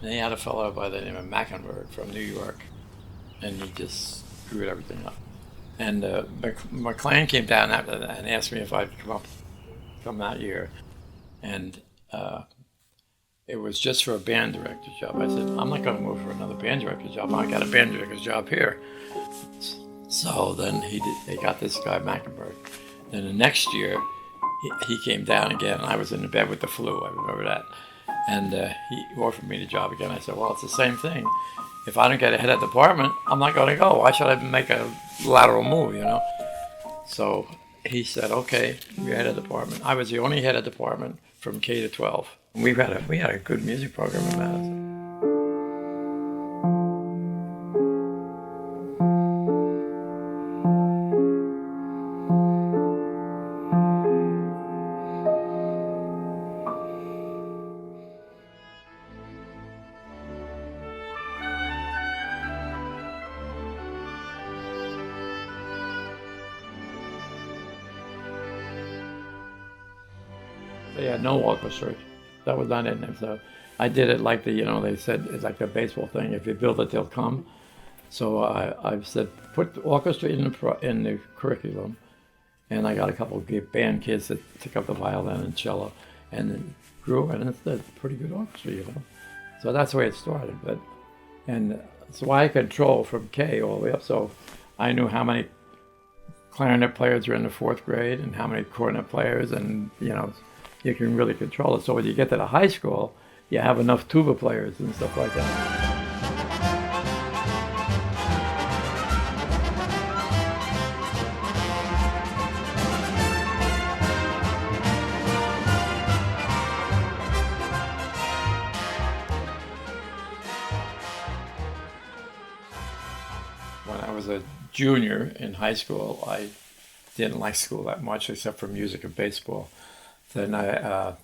And he had a fellow by the name of Mackenberg from New York, and he just screwed everything up. And McLean came down after that and asked me if I'd come that year. And it was just for a band director job. I said, I'm not going to move for another band director job. I got a band director's job here. So then they got this guy, Mackenberg. Then the next year, he came down again. I was in the bed with the flu, I remember that. And he offered me the job again. I said, well, it's the same thing. If I don't get a head of department, I'm not going to go. Why should I make a lateral move, you know? So he said, okay, you're head of department. I was the only head of department from K to 12. We had a good music program in Madison. They had no orchestra. That was not in them. So I did it like they said, it's like the baseball thing. If you build it, they'll come. So I said, put the orchestra in the curriculum. And I got a couple of band kids that took up the violin and cello. And it grew, and it's a pretty good orchestra, you know. So that's the way it started. And so I control from K all the way up. So I knew how many clarinet players were in the 4th grade and how many cornet players, and, you know, you can really control it. So when you get to the high school, you have enough tuba players and stuff like that. When I was a junior in high school, I didn't like school that much except for music and baseball. Then I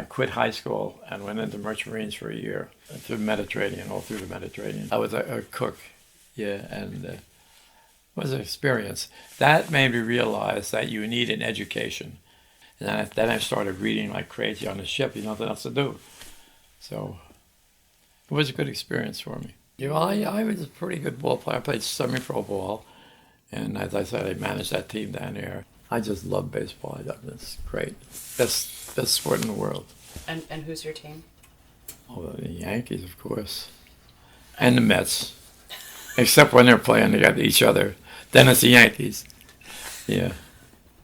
quit high school and went into Merchant Marines for a year, through Mediterranean, all through the Mediterranean. I was a cook, yeah, and it was an experience. That made me realize that you need an education. And then I started reading like crazy on the ship, nothing else to do. So it was a good experience for me. You know, I was a pretty good ball player. I played semi-pro ball, and as I said, I managed that team down there. I just love baseball. It's great. Best sport in the world. And who's your team? Oh, the Yankees, of course. And the Mets. Except when they're playing together each other. Then it's the Yankees. Yeah.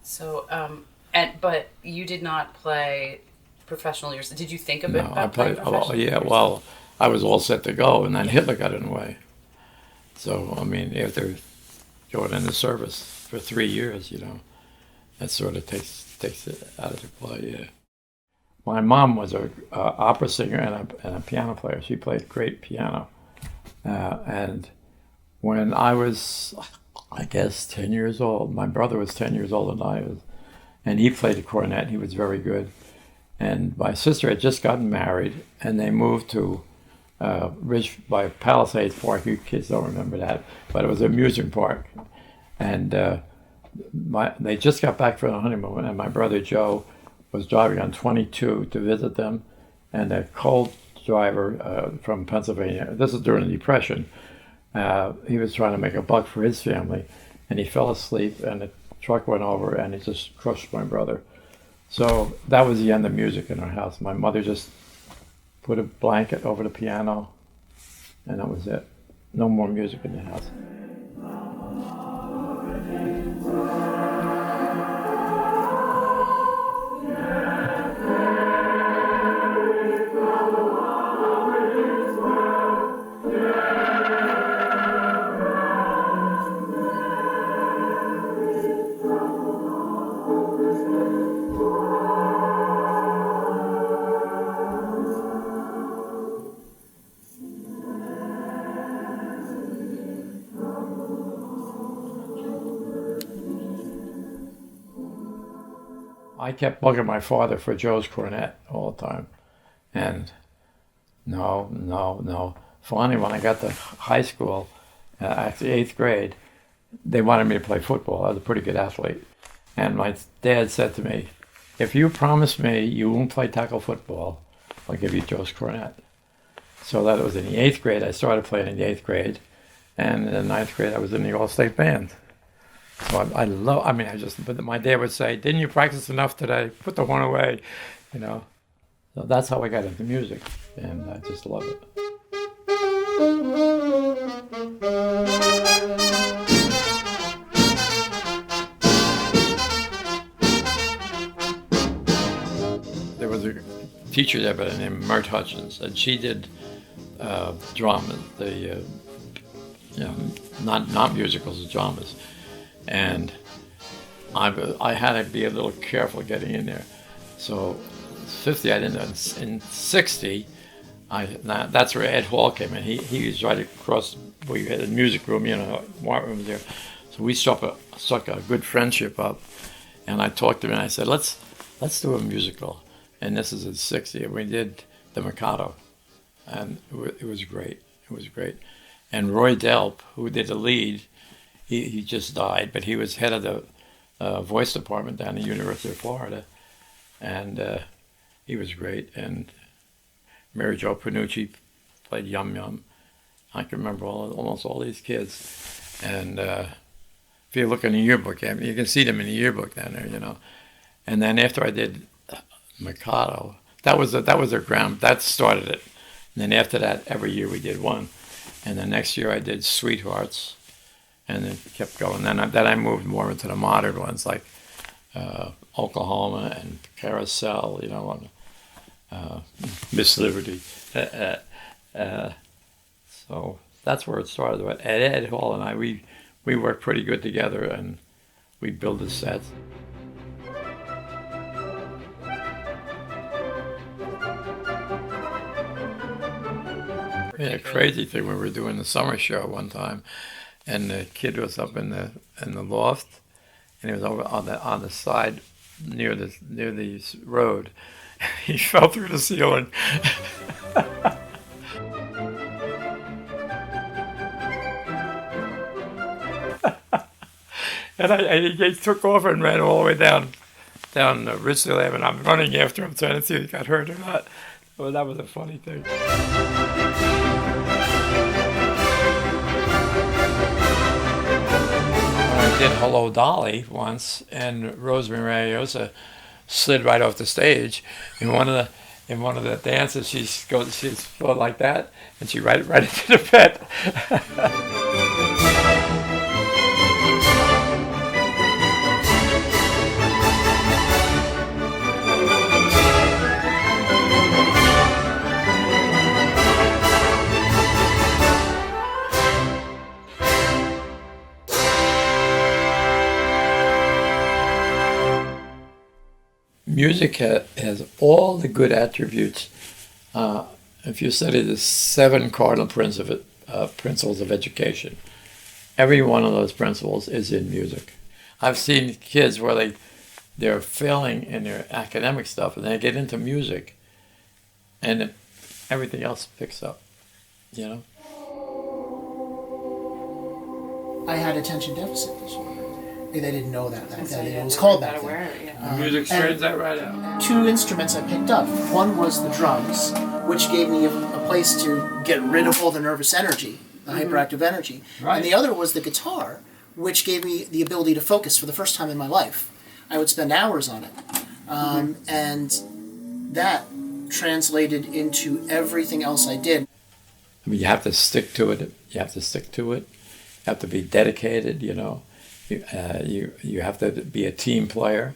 So, but you did not play professional years. Did you think No, about playing professional? yeah, well, I was all set to go, and then Hitler got in the way. So, I mean, after going into service for 3 years, that sort of takes it out of the play, yeah. My mom was a opera singer and a piano player. She played great piano. And when I was, I guess, 10 years old, my brother was 10 years older than I was, and he played the cornet. He was very good. And my sister had just gotten married, and they moved to Ridge by Palisades Park. You kids don't remember that, but it was an amusement park. And they just got back from the honeymoon, and my brother Joe was driving on 22 to visit them, and a coal driver from Pennsylvania, this is during the Depression, he was trying to make a buck for his family, and he fell asleep, and the truck went over, and it just crushed my brother. So that was the end of music in our house. My mother just put a blanket over the piano, and that was it. No more music in the house. I kept bugging my father for Joe's cornet all the time. And no. Finally, when I got to high school, actually 8th grade, they wanted me to play football. I was a pretty good athlete. And my dad said to me, if you promise me you won't play tackle football, I'll give you Joe's cornet. So that was in the 8th grade. I started playing in the 8th grade. And in the 9th grade, I was in the all-state band. So but my dad would say, didn't you practice enough today? Put the horn away, you know. So that's how I got into music, and I just love it. There was a teacher there by the name of Mert Hutchins, and she did drama, not musicals, dramas. And I had to be a little careful getting in there. So 50, I didn't know. In 60, that's where Ed Hall came in. He was right across, we had a music room, art room there. So we struck a good friendship up. And I talked to him and I said, let's do a musical. And this is in 60. And we did The Mikado. And it was great. It was great. And Roy Delp, who did the lead, he just died, but he was head of the voice department down at the University of Florida. And he was great. And Mary Jo Panucci played Yum Yum. I can remember almost all these kids. And if you look in the yearbook, you can see them in the yearbook down there, And then after I did Mikado, that was their ground. That started it. And then after that, every year we did one. And the next year I did Sweethearts, and it kept going. Then I moved more into the modern ones like Oklahoma and Carousel, Miss Liberty. So that's where it started. But Ed Hall and I, we worked pretty good together, and we built the sets. We had a crazy thing. We were doing the summer show one time, and the kid was up in the loft, and he was over on the side near the road. He fell through the ceiling. And he took off and ran all the way down Ridgedale Avenue. I'm running after him trying to see if he got hurt or not. Well, that was a funny thing. I did Hello Dolly once, and Rosemary Ariosa slid right off the stage. In one of the dances, she's going like that, and she right into the pit. Music has all the good attributes. If you study the 7 cardinal principles of education, every one of those principles is in music. I've seen kids where they're failing in their academic stuff, and they get into music, and everything else picks up, I had attention deficit disorder. They didn't know that back then. It was called that then. Music straightens that right out. 2 instruments I picked up. One was the drums, which gave me a place to get rid of all the nervous energy, the hyperactive energy. Right. And the other was the guitar, which gave me the ability to focus for the first time in my life. I would spend hours on it. And that translated into everything else I did. I mean, you have to stick to it. You have to be dedicated, You have to be a team player.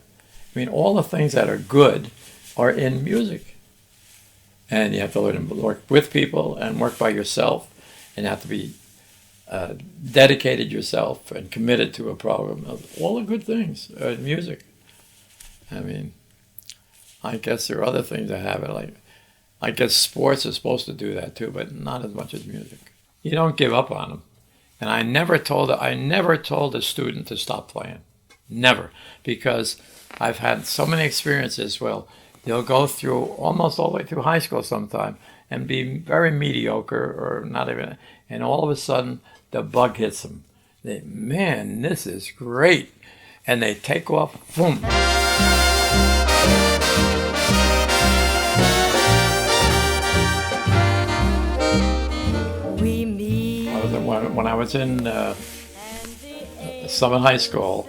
I mean, all the things that are good are in music. And you have to learn to work with people and work by yourself. And you have to be dedicated yourself and committed to a program. All the good things are in music. I mean, I guess there are other things that have it. I guess sports is supposed to do that too, but not as much as music. You don't give up on them. And I never told a student to stop playing. Never. Because I've had so many experiences. Well, they'll go through almost all the way through high school sometime and be very mediocre or not even, and all of a sudden the bug hits them. Man, this is great. And they take off, boom. when I was in Summit High School,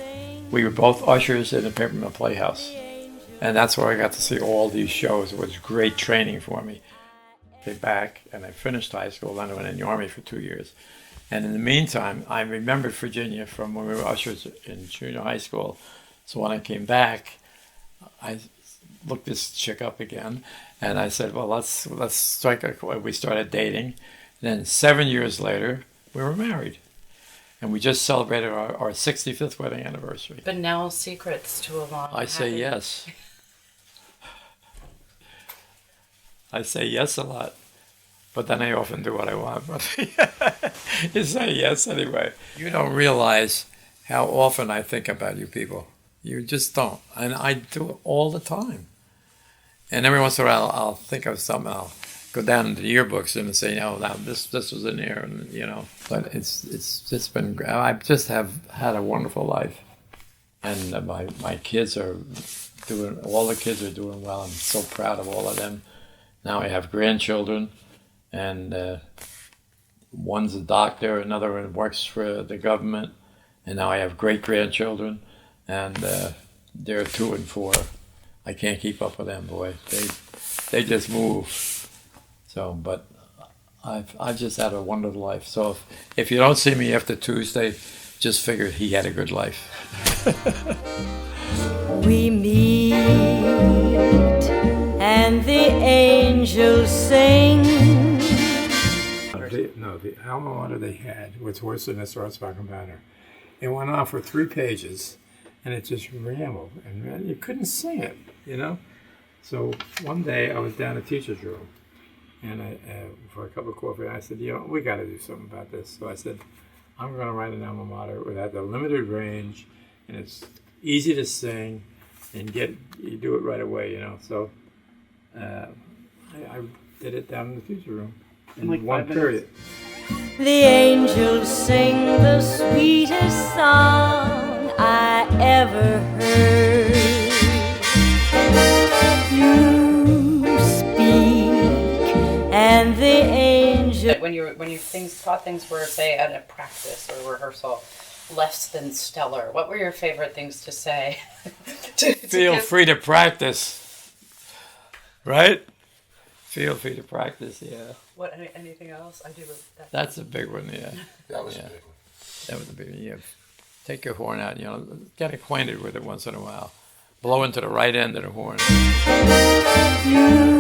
we were both ushers in the Peppermint Playhouse. And that's where I got to see all these shows. It was great training for me. Came back and I finished high school, then I went in the Army for 2 years. And in the meantime, I remembered Virginia from when we were ushers in junior high school. So when I came back, I looked this chick up again, and I said, well, let's strike a chord. We started dating. Then 7 years later, we were married. And we just celebrated our 65th wedding anniversary. Bunnell secrets to a long I say happy- yes. I say yes a lot, but then I often do what I want. But you say yes anyway. You don't realize how often I think about you people. You just don't. And I do it all the time. And every once in a while, I'll think of something. I'll go down into the yearbooks and say, "Oh, now this was in here," and you know. But it's just been. I just have had a wonderful life, and my kids are doing. All the kids are doing well. I'm so proud of all of them. Now I have grandchildren, and one's a doctor, another one works for the government, and now I have great grandchildren, and they're 2 and 4. I can't keep up with them, boy. They just move. So, but I've just had a wonderful life. So if you don't see me after Tuesday, just figure he had a good life. We meet and the angels sing. The alma mater they had was worse than this Artsbacher Banner. It went on for 3 pages, and it just rambled, and man, you couldn't sing it, you know? So one day I was down in the teacher's room, and for a cup of coffee, I said, we got to do something about this. So I said, I'm going to write an alma mater without the limited range, and it's easy to sing, and you do it right away, you know? So I did it down in the teacher's room in Like one 5 minutes. period. The angels sing the sweetest song I ever heard. You speak, and the angel. When you thought things were, say, at a practice or rehearsal, less than stellar, what were your favorite things to say? Feel free to practice, right? Feel free to practice, yeah. What? Anything else? I do. That's a big one, yeah. That was Yeah. a big one. That was a big one, yeah. Take your horn out, get acquainted with it once in a while. Blow into the right end of the horn. You